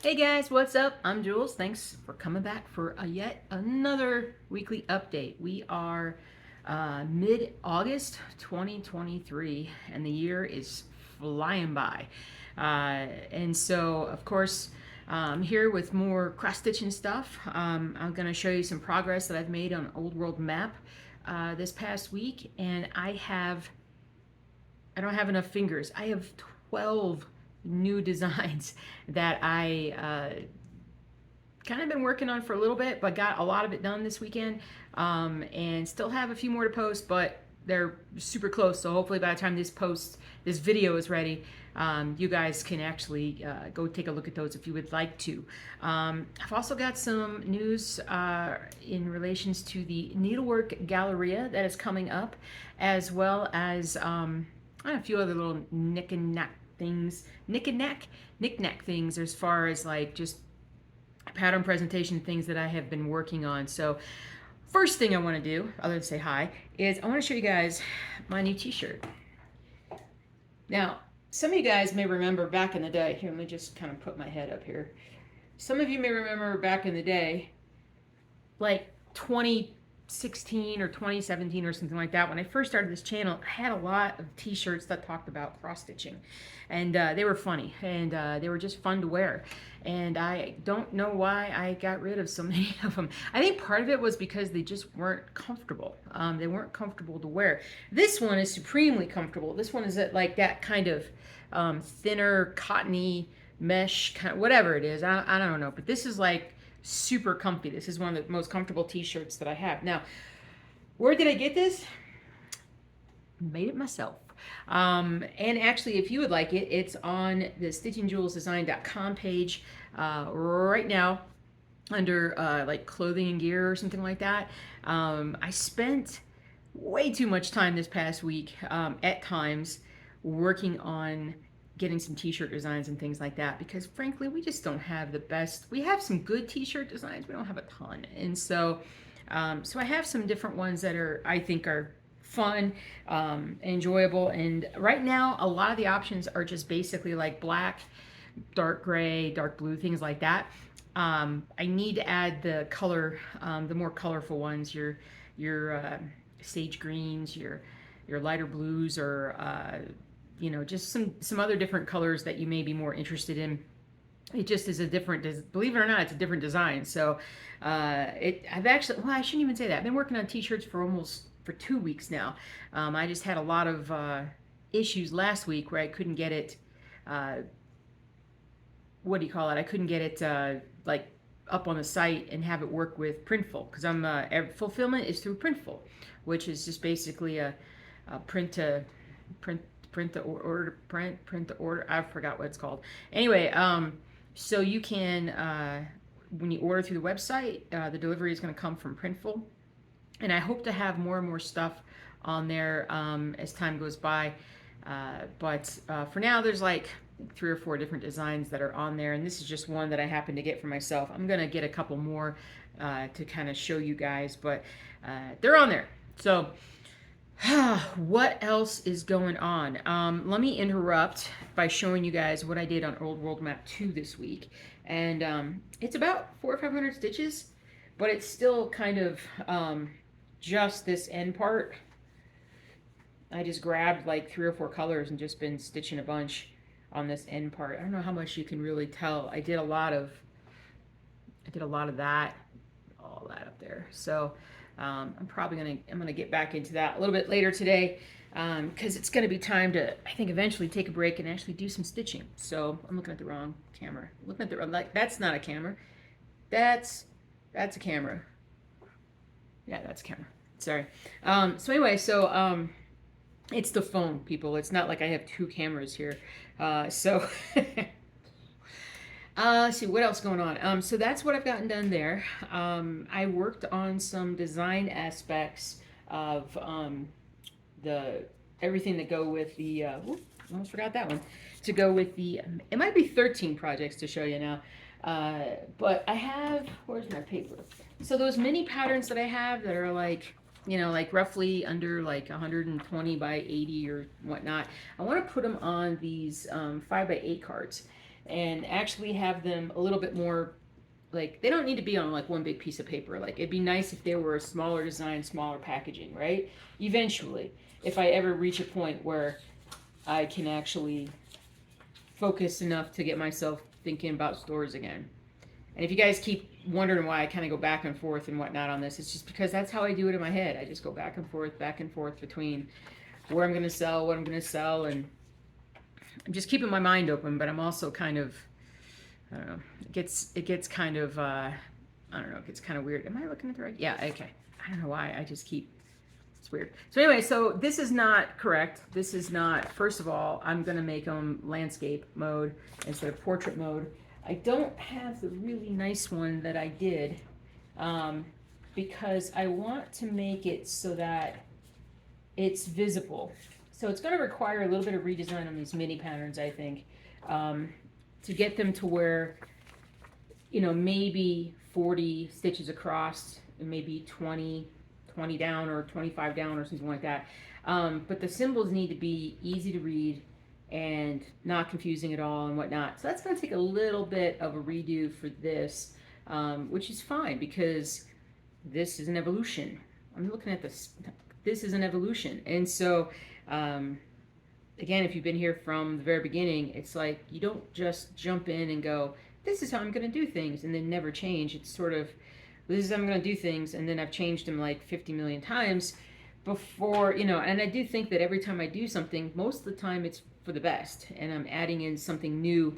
Hey guys, what's up? I'm Jules. Thanks for coming back for yet another weekly update. We are mid-August 2023 and the year is flying by. And so, of course, I'm here with more cross-stitching stuff. I'm going to show you some progress that I've made on Old World Map this past week, and I don't have enough fingers. I have 12 new designs that I kind of been working on for a little bit, but got a lot of it done this weekend, and still have a few more to post, but they're super close. So hopefully by the time this video is ready, you guys can actually go take a look at those if you would like to. I've also got some news in relations to the Needlework Galleria that is coming up, as well as a few other little knick-knack things as far as like just pattern presentation things that I have been working on. So first thing I want to do, other than say hi, is I want to show you guys my new t-shirt. Now, some of you guys may remember back in the day, here, let me just kind of put my head up here. Some of you may remember back in the day, like 2016 or 2017 or something like that, when I first started this channel, I had a lot of t-shirts that talked about cross-stitching, and they were funny, and they were just fun to wear, and I don't know why I got rid of so many of them. I think part of it was because they just weren't comfortable. They weren't comfortable to wear. This one is supremely comfortable. This one is like that kind of thinner, cottony mesh, kind of, whatever it is. I don't know, but this is like super comfy. This is one of the most comfortable t-shirts that I have. Now, where did I get this? Made it myself. And actually, if you would like it, it's on the stitchingjulesdesign.com page right now under like clothing and gear or something like that. I spent way too much time this past week at times working on getting some t-shirt designs and things like that, because frankly we just don't have the best. We have some good t-shirt designs, we don't have a ton, and so so I have some different ones that I think are fun, enjoyable, and right now a lot of the options are just basically like black, dark gray, dark blue, things like that. I need to add the color, the more colorful ones, your sage greens, your lighter blues, or you know, just some other different colors that you may be more interested in. It just is a different, believe it or not, it's a different design. So I've actually, well, I shouldn't even say that. I've been working on t-shirts for 2 weeks now. I just had a lot of issues last week where I couldn't get it, what do you call it? I couldn't get it like up on the site and have it work with Printful, because I'm fulfillment is through Printful, which is just basically a print the order. I forgot what it's called. Anyway, so you can when you order through the website, the delivery is going to come from Printful, and I hope to have more and more stuff on there as time goes by. But for now, there's like 3 or 4 different designs that are on there, and this is just one that I happen to get for myself. I'm gonna get a couple more to kind of show you guys, but they're on there. So what else is going on? Let me interrupt by showing you guys what I did on Old World Map 2 this week. And it's about 400 or 500 stitches, but it's still kind of just this end part. I just grabbed like 3 or 4 colors and just been stitching a bunch on this end part. I don't know how much you can really tell. I did a lot of that, all that up there. So I'm probably gonna get back into that a little bit later today, because it's gonna be time to, I think, eventually take a break and actually do some stitching. So I'm looking at the wrong camera. Looking at the, like, that's not a camera. That's a camera. Yeah, that's a camera. Sorry. So anyway, so it's the phone, people. It's not like I have 2 cameras here. So let's see what else going on. So that's what I've gotten done there. I worked on some design aspects of everything that go with the almost forgot that one, to go with the, it might be 13 projects to show you now. But I have, where's my paper? So those mini patterns that I have that are like, you know, like roughly under like 120 by 80 or whatnot, I want to put them on these 5 by 8 cards. and actually have them a little bit more, like, they don't need to be on like one big piece of paper. Like, it'd be nice if they were a smaller design, smaller packaging, right? Eventually, if I ever reach a point where I can actually focus enough to get myself thinking about stores again. And if you guys keep wondering why I kind of go back and forth and whatnot on this, it's just because that's how I do it in my head. I just go back and forth between where I'm going to sell, what I'm going to sell, and I'm just keeping my mind open. But I'm also kind of, I don't know, it gets kind of, I don't know, it gets kind of weird. Am I looking at the right? Yeah, okay. I don't know why. I just keep, it's weird. So anyway, so this is not correct. This is not, first of all, I'm going to make them landscape mode instead of portrait mode. I don't have the really nice one that I did because I want to make it so that it's visible. So it's going to require a little bit of redesign on these mini patterns, I think, to get them to where, you know, maybe 40 stitches across and maybe 20 down or 25 down or something like that. But the symbols need to be easy to read and not confusing at all and whatnot. So that's going to take a little bit of a redo for this, which is fine because this is an evolution. I'm looking at this. This is an evolution. And so, again, if you've been here from the very beginning, it's like you don't just jump in and go, this is how I'm going to do things, and then never change. It's sort of, this is how I'm going to do things, and then I've changed them like 50 million times before, you know, and I do think that every time I do something, most of the time it's for the best, and I'm adding in something new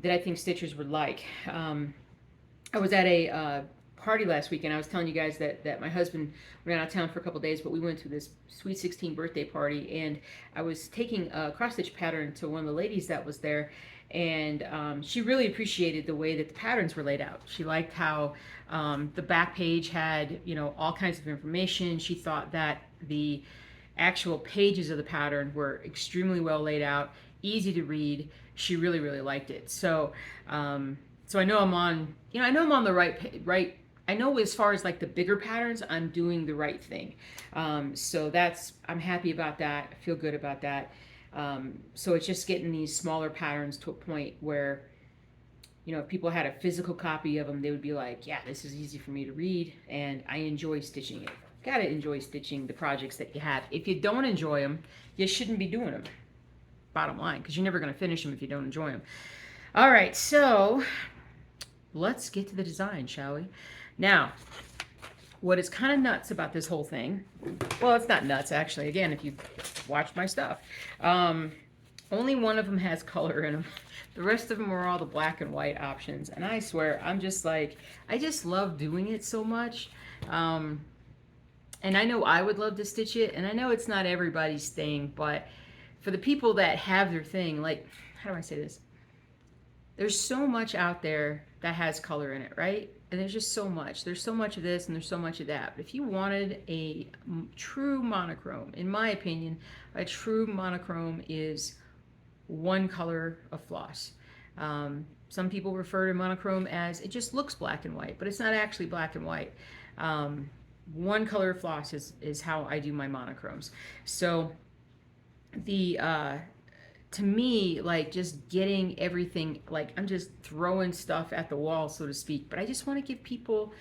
that I think stitchers would like. I was at a party last week, and I was telling you guys that my husband ran out of town for a couple days, but we went to this Sweet 16 birthday party, and I was taking a cross-stitch pattern to one of the ladies that was there, and she really appreciated the way that the patterns were laid out. She liked how the back page had, you know, all kinds of information. She thought that the actual pages of the pattern were extremely well laid out, easy to read. She really, really liked it. So, so I know I'm on, you know, I know I'm on the right. I know as far as like the bigger patterns, I'm doing the right thing. So that's, I'm happy about that. I feel good about that. So it's just getting these smaller patterns to a point where, you know, if people had a physical copy of them, they would be like, yeah, this is easy for me to read, and I enjoy stitching it. Gotta enjoy stitching the projects that you have. If you don't enjoy them, you shouldn't be doing them. Bottom line, because you're never going to finish them if you don't enjoy them. All right, so let's get to the design, shall we? Now, what is kind of nuts about this whole thing, well, it's not nuts, actually. Again, if you watch my stuff, only one of them has color in them. The rest of them are all the black and white options. And I swear, I'm just like, I just love doing it so much. And I know I would love to stitch it, and I know it's not everybody's thing, but for the people that have their thing, like, how do I say this? There's so much out there that has color in it, right? And there's just so much. There's so much of this and there's so much of that. But if you wanted a true monochrome, in my opinion, a true monochrome is one color of floss. Some people refer to monochrome as it just looks black and white, but it's not actually black and white. One color of floss is how I do my monochromes. So the to me, like, just getting everything, like, I'm just throwing stuff at the wall, so to speak, but I just want to give people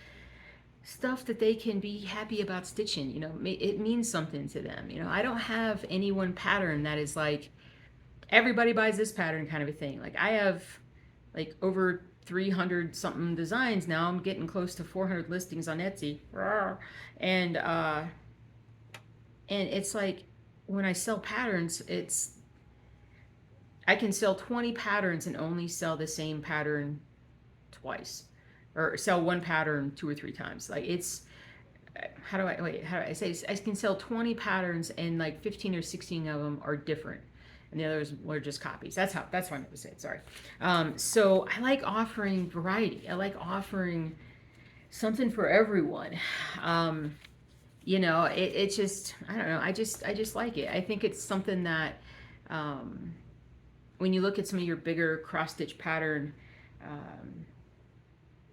stuff that they can be happy about stitching. You know, it means something to them. You know, I don't have any one pattern that is like everybody buys this pattern kind of a thing. Like, I have like over 300 something designs now. I'm getting close to 400 listings on Etsy, and it's like, when I sell patterns, I can sell 20 patterns and only sell the same pattern twice, or sell one pattern 2 or 3 times. Like, it's, how do I say this? I can sell 20 patterns and like 15 or 16 of them are different, and the others were just copies. That's what I meant to say. Sorry. So I like offering variety. I like offering something for everyone. You know, it's just, I don't know. I just like it. I think it's something that, when you look at some of your bigger cross-stitch pattern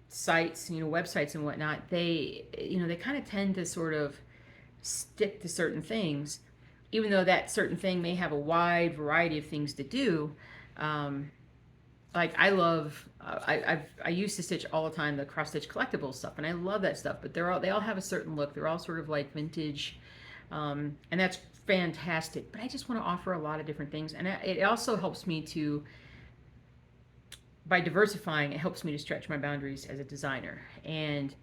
sites, you know, websites and whatnot, they kind of tend to sort of stick to certain things, even though that certain thing may have a wide variety of things to do. like I love I used to stitch all the time the cross stitch collectible stuff, and I love that stuff. But they all have a certain look. They're all sort of like vintage, and that's fantastic. But I just want to offer a lot of different things, and it also helps me to, by diversifying, it helps me to stretch my boundaries as a designer. And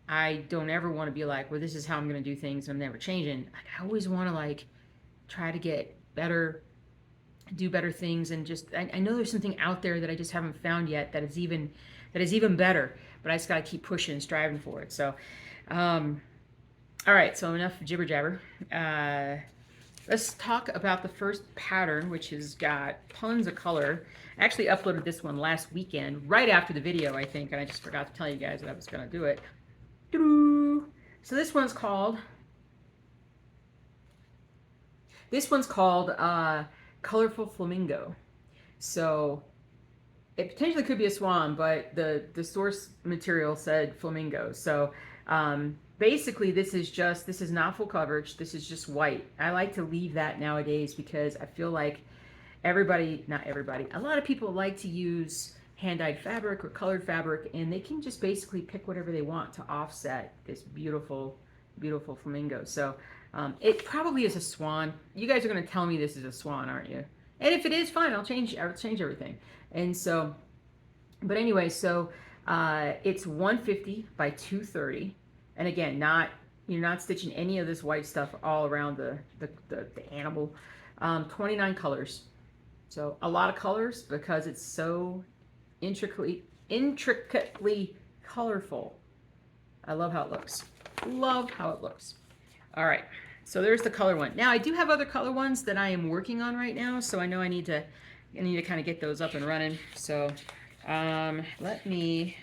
I don't ever want to be like, well, this is how I'm going to do things, and I'm never changing. Like, I always want to like try to get better, do better things, and just I know there's something out there that I just haven't found yet that is even better, but I just got to keep pushing and striving for it. So all right, so enough jibber jabber. Let's talk about the first pattern, which has got tons of color. I actually uploaded this one last weekend right after the video, I think, and I just forgot to tell you guys that I was going to do it. So this one's called Colorful Flamingo. So it potentially could be a swan, but the source material said flamingo. So basically this is not full coverage. This is just white. I like to leave that nowadays because I feel like not everybody, a lot of people like to use hand-dyed fabric or colored fabric, and they can just basically pick whatever they want to offset this beautiful, beautiful flamingo. So it probably is a swan. You guys are going to tell me this is a swan, aren't you? And if it is, fine, I'll change everything. And so, but anyway, so it's 150 by 230. And again, you're not stitching any of this white stuff all around the animal. 29 colors. So a lot of colors because it's so intricately colorful. I love how it looks. Love how it looks. All right, so there's the color one. Now I do have other color ones that I am working on right now, so I know I need to kind of get those up and running. So let me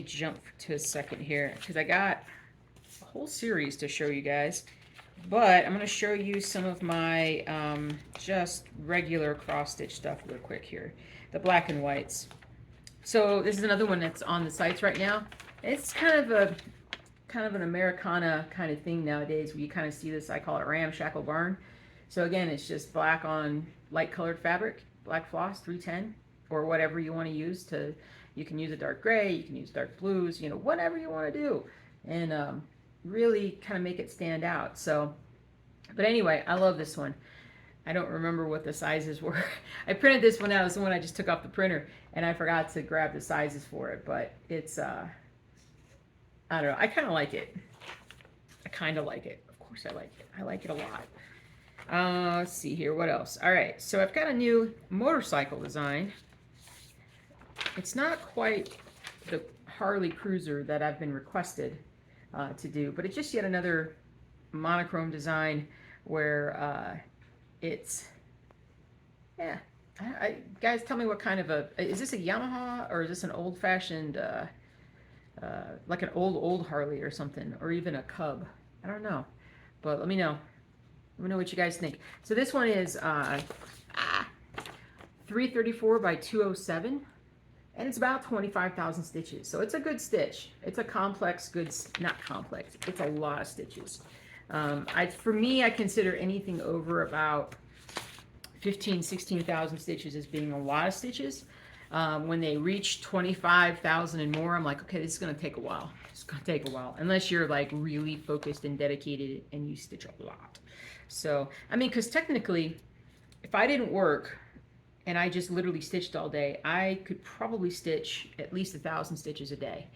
jump to a second here because I got a whole series to show you guys. But I'm going to show you some of my just regular cross stitch stuff real quick here. The black and whites. So this is another one that's on the sites right now. It's kind of an Americana kind of thing nowadays where you kind of see this, I call it ramshackle barn. So again, it's just black on light colored fabric, black floss 310, or whatever you want to use. You can use a dark gray, you can use dark blues, whatever you want to do. And really kind of make it stand out. So, but anyway, I love this one. I don't remember what the sizes were. I printed this one out. It was the one I just took off the printer, and I forgot to grab the sizes for it. But it's, I don't know. I kind of like it. I kind of like it. Of course I like it. I like it a lot. Let's see here. What else? All right. So I've got a new motorcycle design. It's not quite the Harley Cruiser that I've been requested to do, but it's just yet another monochrome design where it's, yeah. Guys, tell me what kind of is this a Yamaha or is this an old-fashioned, like an old Harley or something, or even a Cub? I don't know, but let me know. Let me know what you guys think. So this one is 334 by 207. And it's about 25,000 stitches. So it's a good stitch. It's a complex, not complex. It's a lot of stitches. For me, I consider anything over about 16,000 stitches as being a lot of stitches. When they reach 25,000 and more, I'm like, okay, this is going to take a while. It's going to take a while. Unless you're like really focused and dedicated and you stitch a lot. So, I mean, because technically, if I didn't work, and I just literally stitched all day, I could probably stitch at least 1,000 stitches a day.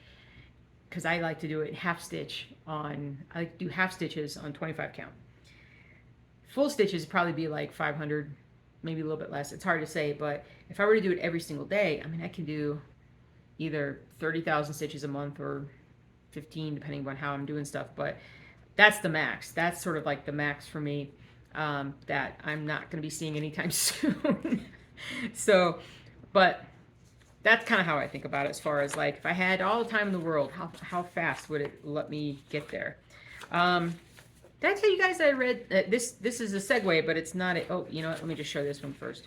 Because I like to do it half stitch I like to do half stitches on 25 count. Full stitches would probably be like 500, maybe a little bit less. It's hard to say, but if I were to do it every single day, I mean, I can do either 30,000 stitches a month or 15, depending on how I'm doing stuff. But that's the max. That's sort of like the max for me that I'm not going to be seeing anytime soon. So, but that's kind of how I think about it as far as like, if I had all the time in the world, how fast would it let me get there? Did I tell you guys that I read, this is a segue, but it's not, oh, you know what, let me just show this one first.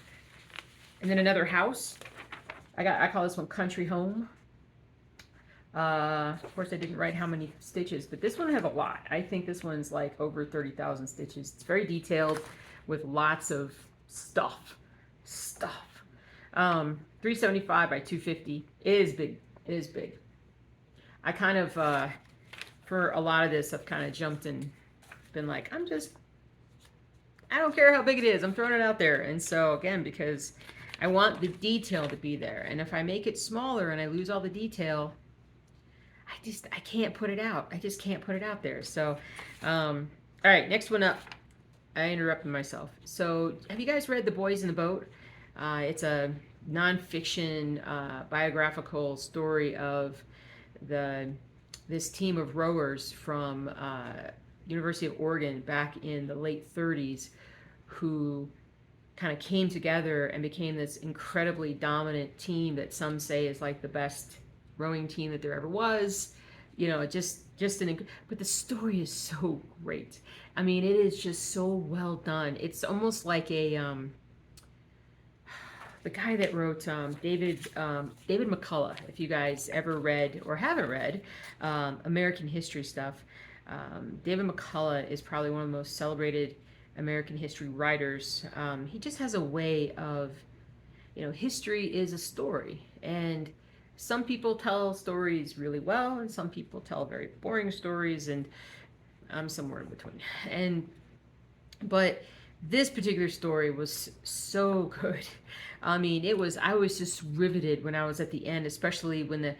And then another house. I call this one Country Home. Of course, I didn't write how many stitches, but this one has a lot. I think this one's like over 30,000 stitches. It's very detailed with lots of stuff. 375 by 250. It is big. It is big. I kind of, for a lot of this, I've kind of jumped and been like, I don't care how big it is. I'm throwing it out there. And so, again, because I want the detail to be there. And if I make it smaller and I lose all the detail, I can't put it out. I just can't put it out there. So, all right, next one up. I interrupted myself. So, have you guys read The Boys in the Boat? It's a nonfiction biographical story of this team of rowers from University of Oregon back in the late 30s who kind of came together and became this incredibly dominant team that some say is like the best rowing team that there ever was. You know, but the story is so great. I mean, it is just so well done. It's almost like a the guy that wrote David McCullough, if you guys ever read or haven't read American history stuff. David McCullough is probably one of the most celebrated American history writers. He just has a way of, history is a story, and some people tell stories really well, and some people tell very boring stories, and I'm somewhere in between. But this particular story was so good. I mean, I was just riveted when I was at the end, especially when the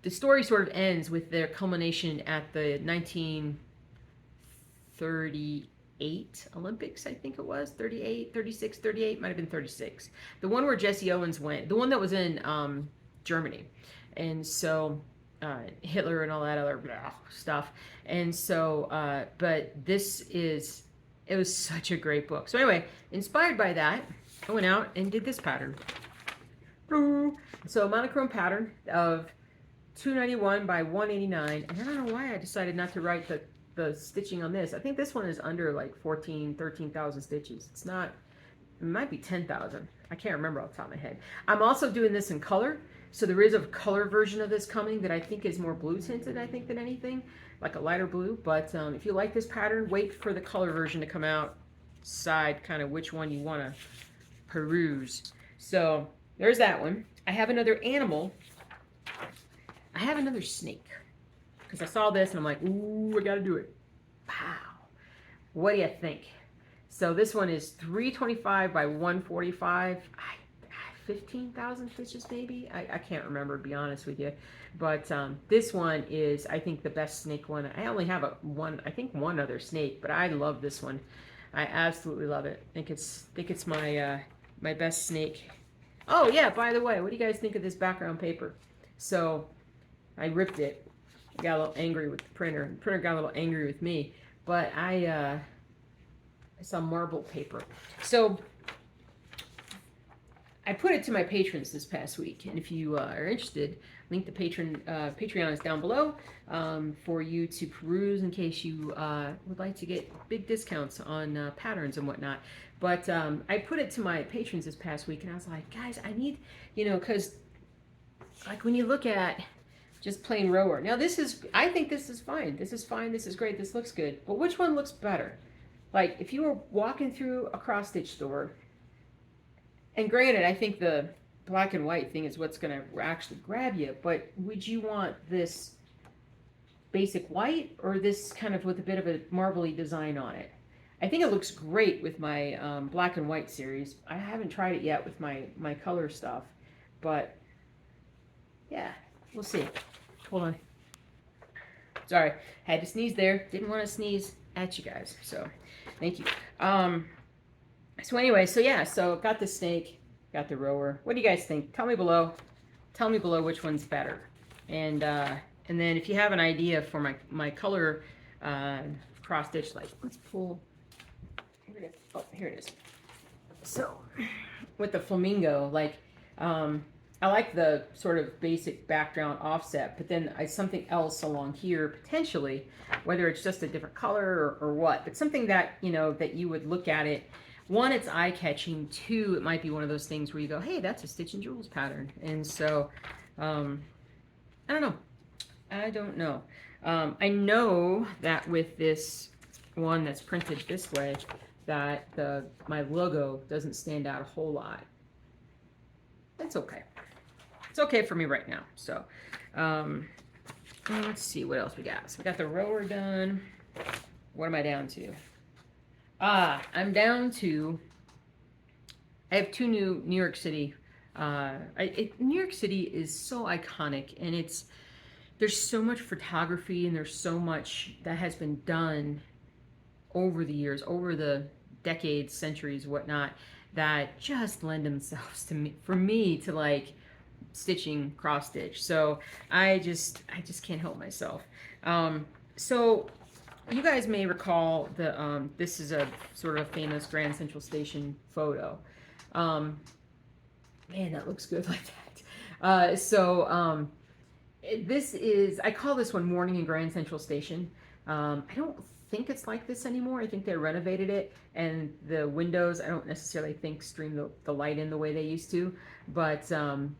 story sort of ends with their culmination at the 1938 Olympics, I think it was, 38, 36, 38, might have been 36. The one where Jesse Owens went, the one that was in Germany. And so Hitler and all that other stuff. And so, but it was such a great book. So anyway, inspired by that, I went out and did this pattern. So a monochrome pattern of 291 by 189. And I don't know why I decided not to write the stitching on this. I think this one is under like 13,000 stitches. It's not, it might be 10,000. I can't remember off the top of my head. I'm also doing this in color. So there is a color version of this coming that I think is more blue tinted, I think, than anything, like a lighter blue. But if you like this pattern, wait for the color version to come out. Decide kind of which one you want to peruse. So there's that one. I have another animal. I have another snake. Because I saw this and I'm like, ooh, I got to do it. Wow. What do you think? So this one is 325 by 145. 15,000 stitches maybe. I can't remember, to be honest with you. But this one is, I think, the best snake one. I only have one other snake, but I love this one. I absolutely love it. I think it's my my best snake. Oh yeah, by the way, what do you guys think of this background paper? So I ripped it. I got a little angry with the printer. The printer got a little angry with me. But I saw marble paper. So I put it to my patrons this past week, and if you are interested, link the Patreon is down below for you to peruse in case you would like to get big discounts on patterns and whatnot. But I put it to my patrons this past week, and I was like, guys, I need, because like when you look at just plain rower, now I think this is fine. This is fine. This is great. This looks good. But which one looks better? Like if you were walking through a cross stitch store. And granted, I think the black and white thing is what's going to actually grab you, but would you want this basic white or this kind of with a bit of a marbly design on it? I think it looks great with my black and white series. I haven't tried it yet with my color stuff, but yeah, we'll see. Hold on. Sorry, had to sneeze there. Didn't want to sneeze at you guys, so thank you. So anyway, so got the snake, got the rower. What do you guys think? Tell me below. Tell me below which one's better. And then if you have an idea for my color cross stitch, like let's pull. Here it is. So with the flamingo, like I like the sort of basic background offset, but then something else along here potentially, whether it's just a different color or what, but something that that you would look at it. One, it's eye-catching. Two, it might be one of those things where you go, hey, that's a Stitch and Jewels pattern. And so, I don't know. I know that with this one that's printed this way, that my logo doesn't stand out a whole lot. It's okay. It's okay for me right now. So, let's see what else we got. So we got the rower done. What am I down to? I'm down to, I have 2 new New York City. New York City is so iconic, and there's so much photography, and there's so much that has been done over the years, over the decades, centuries, whatnot, that just lend themselves to me, for me to like stitching cross stitch. So I just can't help myself. So you guys may recall this is a sort of famous Grand Central Station photo. Man, that looks good like that. This is, I call this one Morning in Grand Central Station. I don't think it's like this anymore. I think they renovated it, and the windows, I don't necessarily think stream the light in the way they used to, but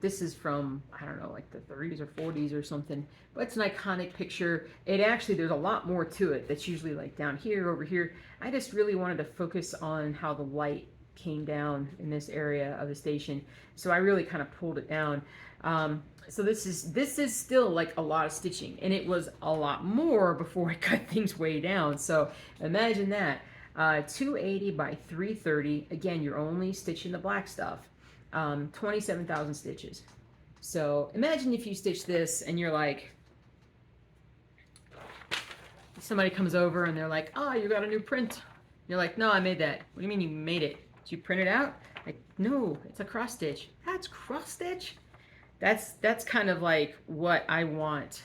this is from, I don't know, like the 30s or 40s or something, but it's an iconic picture. It actually, there's a lot more to it that's usually like down here, over here. I just really wanted to focus on how the light came down in this area of the station, so I really kind of pulled it down. So this is still like a lot of stitching, and it was a lot more before I cut things way down. So imagine that, 280 by 330. Again, you're only stitching the black stuff. 27,000 stitches. So imagine if you stitch this and you're like, somebody comes over and they're like, "Oh, you got a new print." You're like, "No, I made that." "What do you mean you made it? Did you print it out?" Like, "No, it's a cross stitch." "That's cross stitch?" That's kind of like what I want.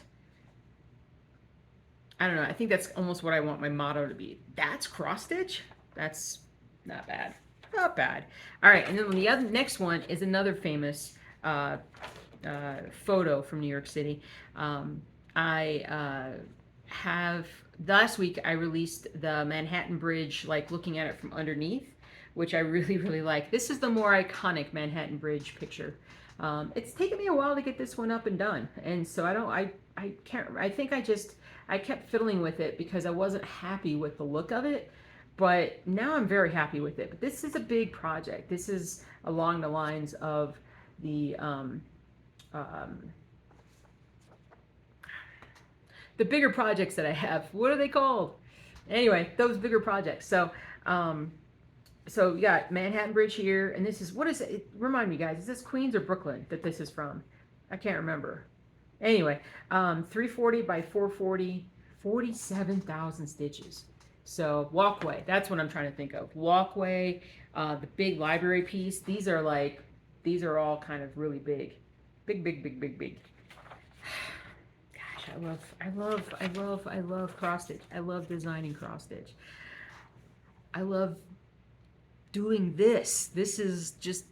I don't know. I think that's almost what I want my motto to be. That's cross stitch? That's not bad. Not bad. All right, and then the next one is another famous photo from New York City. Last week I released the Manhattan Bridge, like looking at it from underneath, which I really, really like. This is the more iconic Manhattan Bridge picture. It's taken me a while to get this one up and done, and so I think I kept fiddling with it because I wasn't happy with the look of it, but now I'm very happy with it. But this is a big project. This is along the lines of the bigger projects that I have. What are they called? Anyway, those bigger projects. So so you got Manhattan Bridge here, and this is, what is it? Remind me, guys, is this Queens or Brooklyn that this is from? I can't remember. Anyway, 340 by 440, 47,000 stitches. So walkway, that's what I'm trying to think of. Walkway, the big library piece. These are all kind of really big. Big. Gosh, I love cross stitch. I love designing cross stitch. I love doing this. This is just,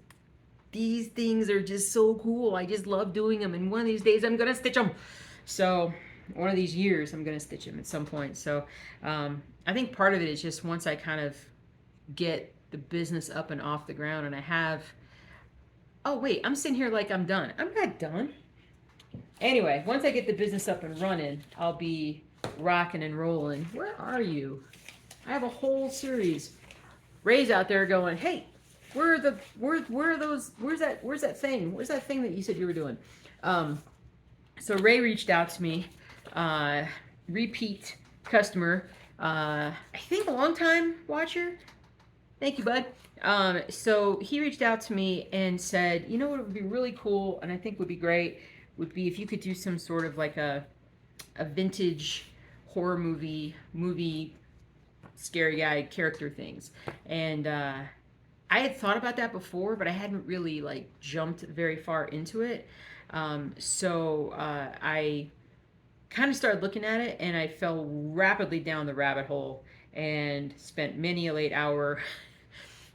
these things are just so cool. I just love doing them, and one of these days I'm gonna stitch them. So one of these years I'm gonna stitch them at some point. So I think part of it is just once I kind of get the business up and off the ground, and I have, oh wait, I'm sitting here like I'm done. I'm not done. Anyway, once I get the business up and running, I'll be rocking and rolling. Where are you? I have a whole series. Ray's out there going, "Hey, where are those? Where's that thing? Where's that thing that you said you were doing?" So Ray reached out to me, repeat customer, I think a long time watcher. Thank you, bud. So he reached out to me and said, "You know what would be really cool, and I think would be great, would be if you could do some sort of like a vintage horror movie scary guy character things." And I had thought about that before, but I hadn't really like jumped very far into it. So I kind of started looking at it, and I fell rapidly down the rabbit hole and spent many a late hour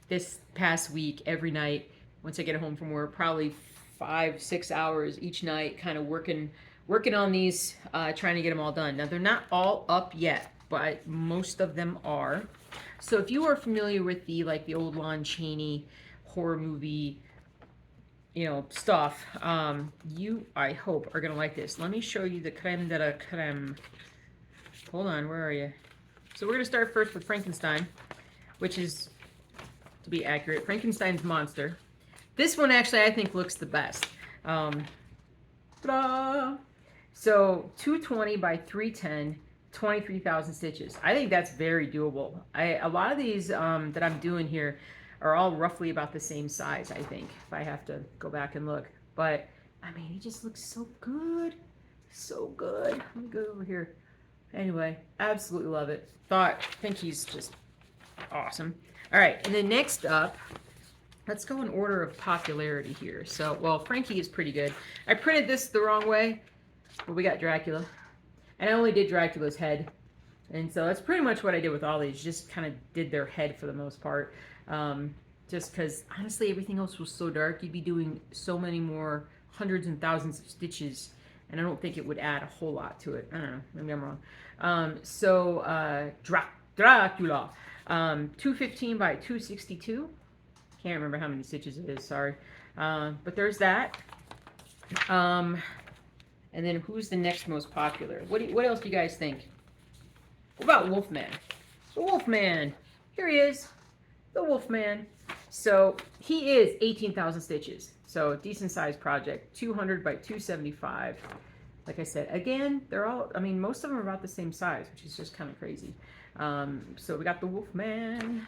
this past week every night once I get home from work, probably 5-6 hours each night, kind of working on these, trying to get them all done. Now they're not all up yet, but most of them are. So if you are familiar with the old Lon Chaney horror movie, stuff, you, I hope, are gonna like this. Let me show you the creme de la creme. Hold on, where are you? So we're gonna start first with Frankenstein. which is, to be accurate, Frankenstein's monster. This one actually I think looks the best. Ta-da! So 220 by 310, 23,000 stitches. I think that's very doable. A lot of these that I'm doing here are all roughly about the same size, I think, if I have to go back and look. But, I mean, he just looks so good. So good. Let me go over here. Anyway, absolutely love it. Think he's just awesome. All right, and then next up, let's go in order of popularity here. So, well, Frankie is pretty good. I printed this the wrong way, but we got Dracula. And I only did Dracula's head. And so that's pretty much what I did with all these. Just kind of did their head for the most part. Just because, honestly, everything else was so dark. You'd be doing so many more hundreds and thousands of stitches. And I don't think it would add a whole lot to it. I don't know. Maybe I'm wrong. Dracula. 215 by 262. Can't remember how many stitches it is. Sorry. But there's that. And then who's the next most popular? What else do you guys think? What about Wolfman? The Wolfman. Here he is. The Wolfman. So he is 18,000 stitches. So decent sized project. 200 by 275. Like I said, again, they're all, I mean, most of them are about the same size, which is just kind of crazy. So we got the Wolfman.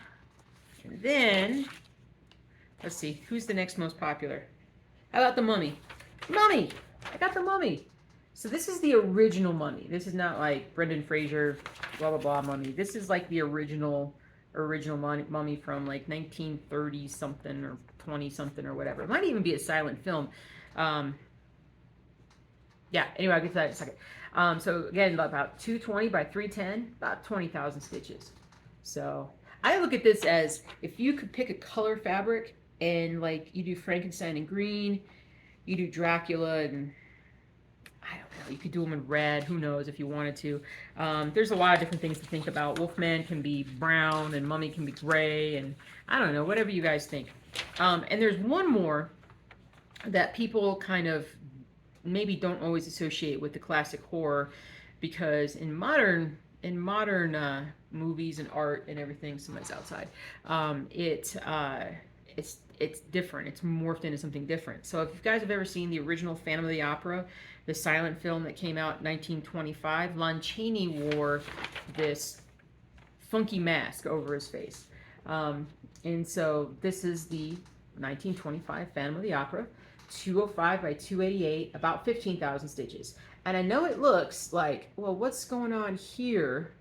And then, let's see, who's the next most popular? How about the Mummy? Mummy! I got the Mummy. So this is the original Mummy. This is not like Brendan Fraser, blah, blah, blah Mummy. This is like the original Mummy from like 1930 something or 20 something or whatever. It might even be a silent film. Yeah, anyway, I'll get to that in a second. So again, about 220 by 310, about 20,000 stitches. So I look at this as if you could pick a color fabric and like you do Frankenstein in green, you do Dracula and I don't know, you could do them in red, who knows if you wanted to. There's a lot of different things to think about. Wolfman can be brown and Mummy can be gray and I don't know, whatever you guys think. And there's one more that people kind of maybe don't always associate with the classic horror because in modern movies and art and everything, somebody's outside, it's different. It's morphed into something different. So if you guys have ever seen the original Phantom of the Opera, the silent film that came out in 1925, Lon Chaney wore this funky mask over his face. And so this is the 1925 Phantom of the Opera, 205 by 288, about 15,000 stitches. And I know it looks like, well, what's going on here?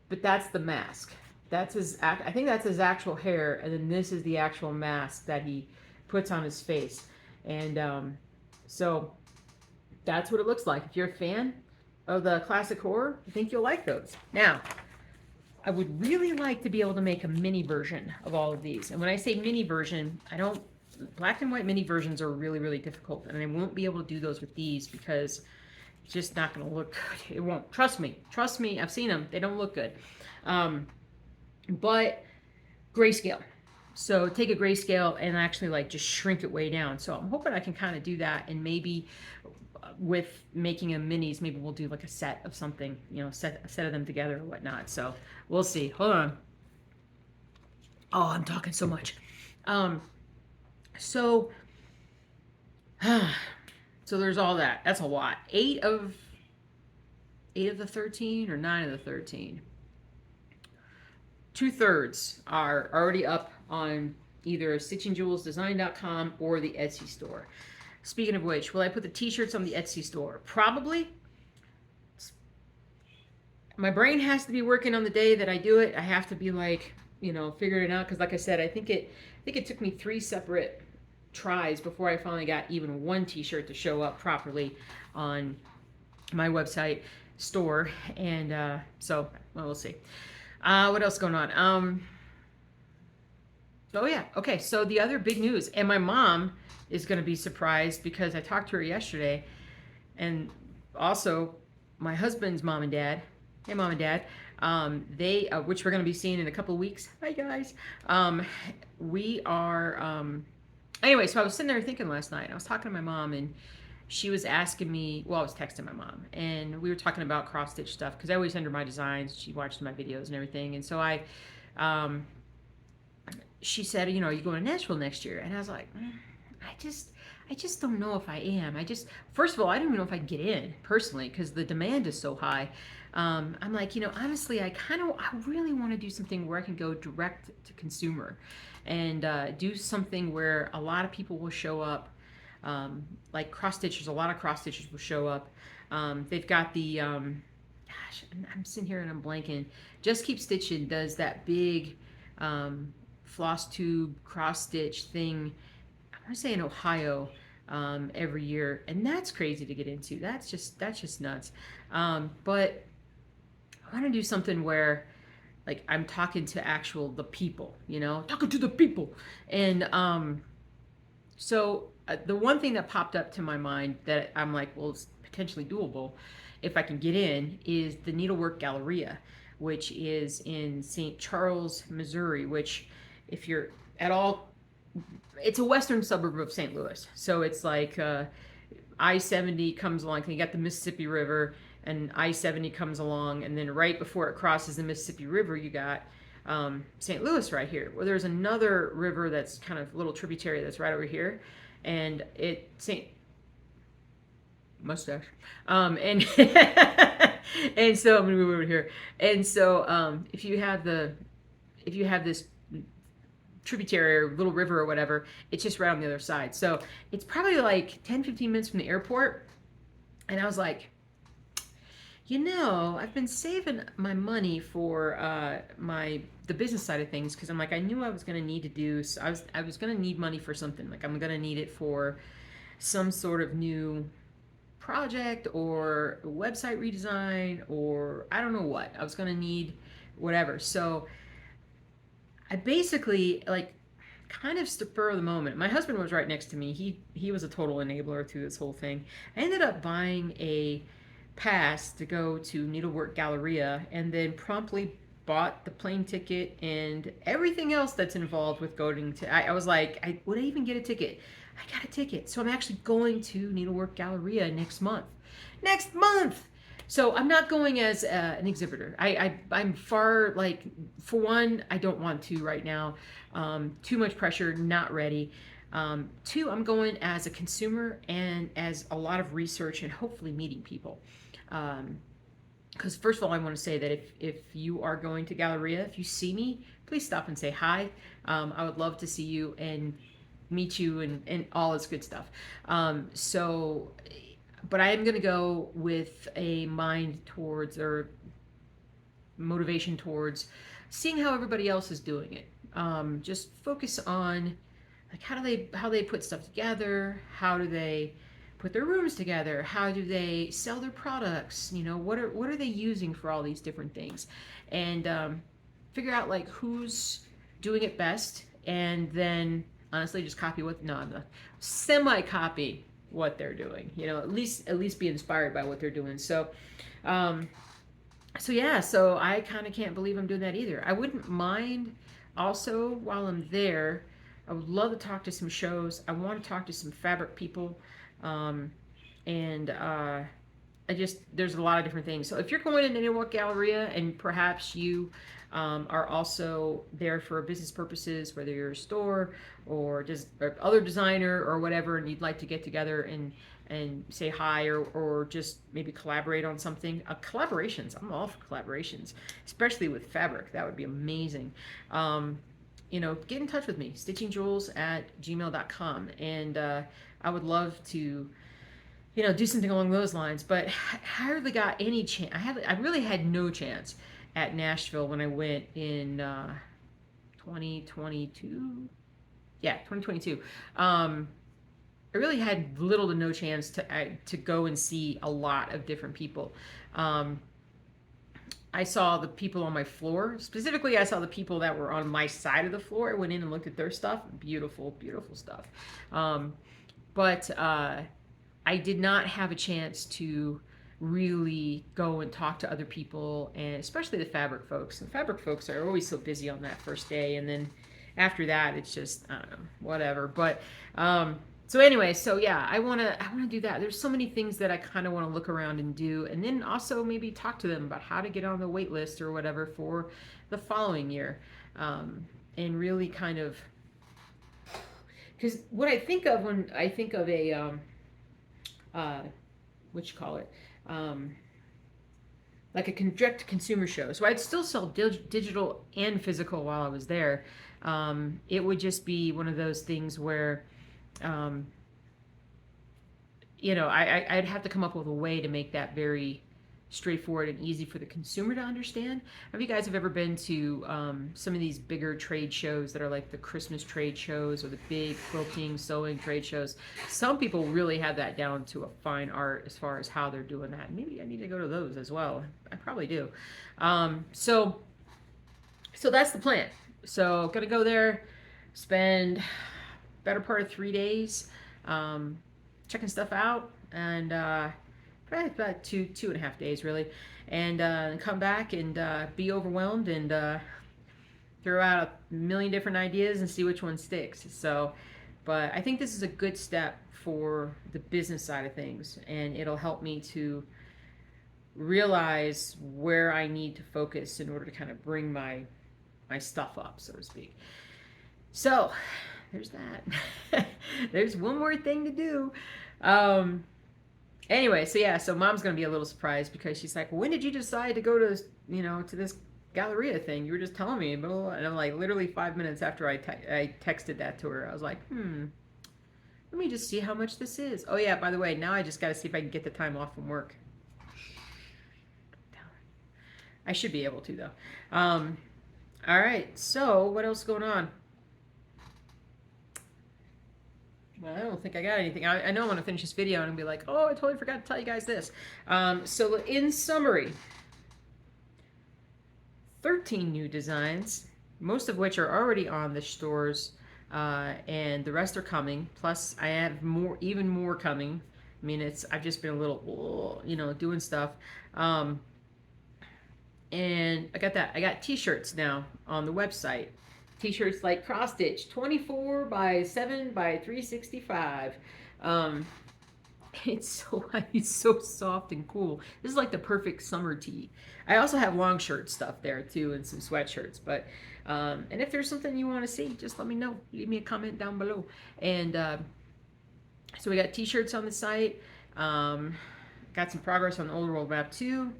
But that's the mask. That's his, I think that's his actual hair, and then this is the actual mask that he puts on his face. And so that's what it looks like. If you're a fan of the classic horror, I think you'll like those. Now, I would really like to be able to make a mini version of all of these. And when I say mini version, black and white mini versions are really, really difficult. And I won't be able to do those with these because it's just not going to look good. It won't. Trust me. Trust me. I've seen them. They don't look good. But grayscale. So take a grayscale and actually like just shrink it way down. So I'm hoping I can kind of do that, and maybe with making a minis, maybe we'll do like a set of something, you know, a set of them together or whatnot. So we'll see. Hold on. Oh, I'm talking so much. So there's all that. That's a lot. 8 of the 13 or 9 of the 13. 2/3 are already up on either stitchingjewelsdesign.com or the Etsy store. Speaking of which, will I put the t-shirts on the Etsy store? Probably. My brain has to be working on the day that I do it. I have to be like, you know, figuring it out. Because like I said, I think it took me 3 separate tries before I finally got even one t-shirt to show up properly on my website store. And so, well, we'll see. What else going on? Oh yeah. Okay. So the other big news, and my mom is going to be surprised because I talked to her yesterday, and also my husband's mom and dad. Hey, mom and dad. They, which we're going to be seeing in a couple of weeks. Hi guys. We are, anyway, so I was sitting there thinking last night, I was talking to my mom, and she was asking me, well, I was texting my mom, and we were talking about cross stitch stuff because I always send her my designs. She watches my videos and everything. And so I she said, you know, are you going to Nashville next year? And I was like, I just don't know if I am. First of all, I don't even know if I can get in personally because the demand is so high. I'm like, you know, honestly, I really want to do something where I can go direct to consumer, and do something where a lot of people will show up. Like cross stitchers, a lot of cross stitchers will show up. They've got the, gosh, I'm sitting here and I'm blanking. Just Keep Stitching does that big Flosstube cross stitch thing. I want to say in Ohio, every year, and that's crazy to get into. That's just nuts. But I want to do something where, like, I'm talking to the people, you know, talking to the people, and the one thing that popped up to my mind that I'm like, well, it's potentially doable if I can get in, is the Needlework Galleria, which is in St. Charles, Missouri, which, if you're at all, it's a western suburb of St. Louis. So it's like I-70 comes along, and you got the Mississippi River, and I-70 comes along, and then right before it crosses the Mississippi River, you got St. Louis right here. Well, there's another river that's kind of a little tributary that's right over here, and St. Mustache. And and so I'm gonna move over here. And so if you have this tributary or little river or whatever, it's just right on the other side. So it's probably like 10-15 minutes from the airport. And I was like, you know, I've been saving my money for the business side of things, because I'm like, I knew I was going to need to do, so I was going to need money for something. Like, I'm going to need it for some sort of new project or website redesign, or I don't know what. I was going to need whatever. So I basically, like, kind of spur of the moment. My husband was right next to me. He was a total enabler through this whole thing. I ended up buying a pass to go to Needlework Galleria, and then promptly bought the plane ticket and everything else that's involved with going to. I was like, would I even get a ticket? I got a ticket, so I'm actually going to Needlework Galleria next month. Next month. So I'm not going as an exhibitor. I'm far, like, for one, I don't want to right now. Too much pressure, not ready. Two, I'm going as a consumer and as a lot of research and hopefully meeting people. Because first of all, I want to say that if you are going to Galleria, if you see me, please stop and say hi. I would love to see you and meet you and all this good stuff. But I am going to go with a mind towards, or motivation towards, seeing how everybody else is doing it. Just focus on, like, how they put stuff together, how do they put their rooms together, how do they sell their products, you know, what are they using for all these different things, and figure out, like, who's doing it best, and then honestly just copy semi-copy what they're doing, you know, at least be inspired by what they're doing. So so I kind of can't believe I'm doing that either. I wouldn't mind also, while I'm there, I would love to talk to some shows. I want to talk to some fabric people, and there's a lot of different things. So if you're going to Needlework Galleria, and perhaps you are also there for business purposes, whether you're a store or just other designer or whatever, and you'd like to get together and say hi, or just maybe collaborate on something. Collaborations, I'm all for collaborations, especially with fabric. That would be amazing. You know, get in touch with me, stitchingjules@gmail.com, and I would love to, you know, do something along those lines. But I hardly got any chance. I really had no chance at Nashville when I went in 2022. Yeah, 2022. I really had little to no chance to go and see a lot of different people. I saw the people on my floor. Specifically, I saw the people that were on my side of the floor. I went in and looked at their stuff. Beautiful, beautiful stuff. But I did not have a chance to really go and talk to other people, and especially the fabric folks. The fabric folks are always so busy on that first day, and then after that, it's just, I don't know, whatever. But so anyway, so yeah, I wanna do that. There's so many things that I kind of want to look around and do, and then also maybe talk to them about how to get on the wait list or whatever for the following year. and really kind of, because what I think of when I think of a what you call it, um, like a direct consumer show. So I'd still sell digital and physical while I was there. It would just be one of those things where, um, I'd have to come up with a way to make that very straightforward and easy for the consumer to understand. Have you guys have ever been to some of these bigger trade shows that are like the Christmas trade shows or the big quilting, sewing trade shows? Some people really have that down to a fine art as far as how they're doing that. Maybe I need to go to those as well. I probably do. So that's the plan. So gonna go there, spend better part of 3 days checking stuff out, and probably about 2.5 days really, and come back and be overwhelmed and throw out a million different ideas and see which one sticks. So, but I think this is a good step for the business side of things, and it'll help me to realize where I need to focus in order to kind of bring my stuff up, so to speak. So there's that. There's one more thing to do. Anyway, so yeah, so mom's gonna be a little surprised because she's like, when did you decide to go to to this Galleria thing? You were just telling me, and I'm like, literally 5 minutes after I texted that to her, I was like, let me just see how much this is. Oh yeah, by the way, now I just got to see if I can get the time off from work. I should be able to though. All right, so what else is going on? Well, I don't think I got anything. I know I'm going to finish this video and be like, oh, I totally forgot to tell you guys this. So in summary, 13 new designs, most of which are already on the stores, and the rest are coming. Plus, I have even more coming. I mean, I've just been a little, doing stuff. And I got t-shirts now on the website. T-shirts like cross stitch 24 by 7 by 365. It's so soft and cool. This is like the perfect summer tee. I also have long shirt stuff there too, and some sweatshirts. But and if there's something you want to see, just let me know. Leave me a comment down below. And so we got t-shirts on the site. Got some progress on the Old World Map too,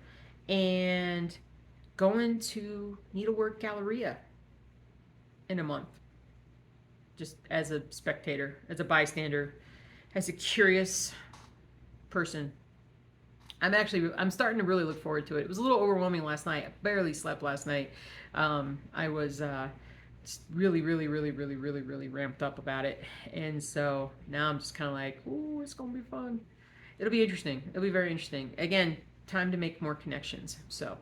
and going to Needlework Galleria in a month, just as a spectator, as a bystander, as a curious person. I'm starting to really look forward to it. It was a little overwhelming last night. I barely slept last night. I was really ramped up about it, and so now I'm just kind of like, ooh, it's gonna be fun. It'll be interesting. It'll be very interesting. Again, time to make more connections. So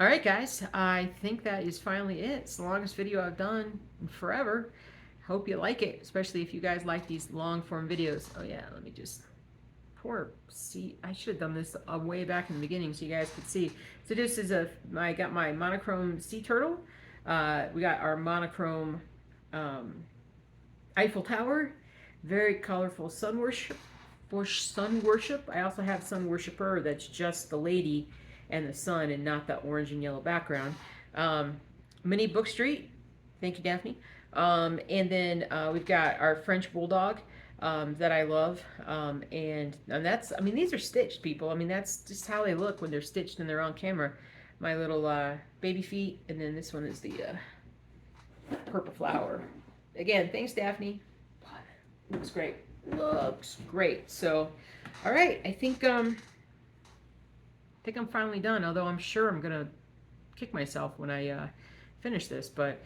all right, guys, I think that is finally it. It's the longest video I've done in forever. Hope you like it, especially if you guys like these long form videos. Oh yeah, let me just see. I should have done this way back in the beginning so you guys could see. So this is I got my monochrome sea turtle. We got our monochrome Eiffel Tower. Very colorful sun worship. For sun worship, I also have sun worshiper. That's just the lady and the sun and not the orange and yellow background. Mini Book Street. Thank you, Daphne. And then we've got our French Bulldog that I love. And that's, I mean, these are stitched, people. I mean, that's just how they look when they're stitched and they're on camera. My little baby feet. And then this one is the purple flower. Again, thanks, Daphne. Looks great. Looks great. So, all right. I think I'm finally done, although I'm sure I'm gonna kick myself when I finish this. But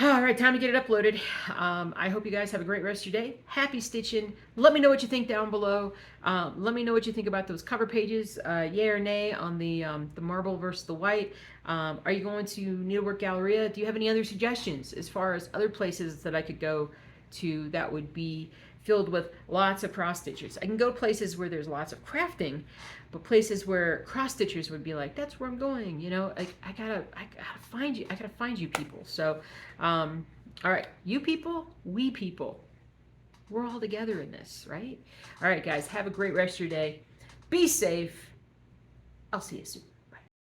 all right, time to get it uploaded. I hope you guys have a great rest of your day. Happy stitching. Let me know what you think down below. Let me know what you think about those cover pages, yay or nay on the marble versus the white. Are you going to Needlework Galleria? Do you have any other suggestions as far as other places that I could go to that would be filled with lots of cross stitches? I can go places where there's lots of crafting, but places where cross stitchers would be like, that's where I'm going, like I gotta find you. I gotta find you people. So all right, you people, we people, we're all together in this, right? All right, guys, have a great rest of your day. Be safe. I'll see you soon.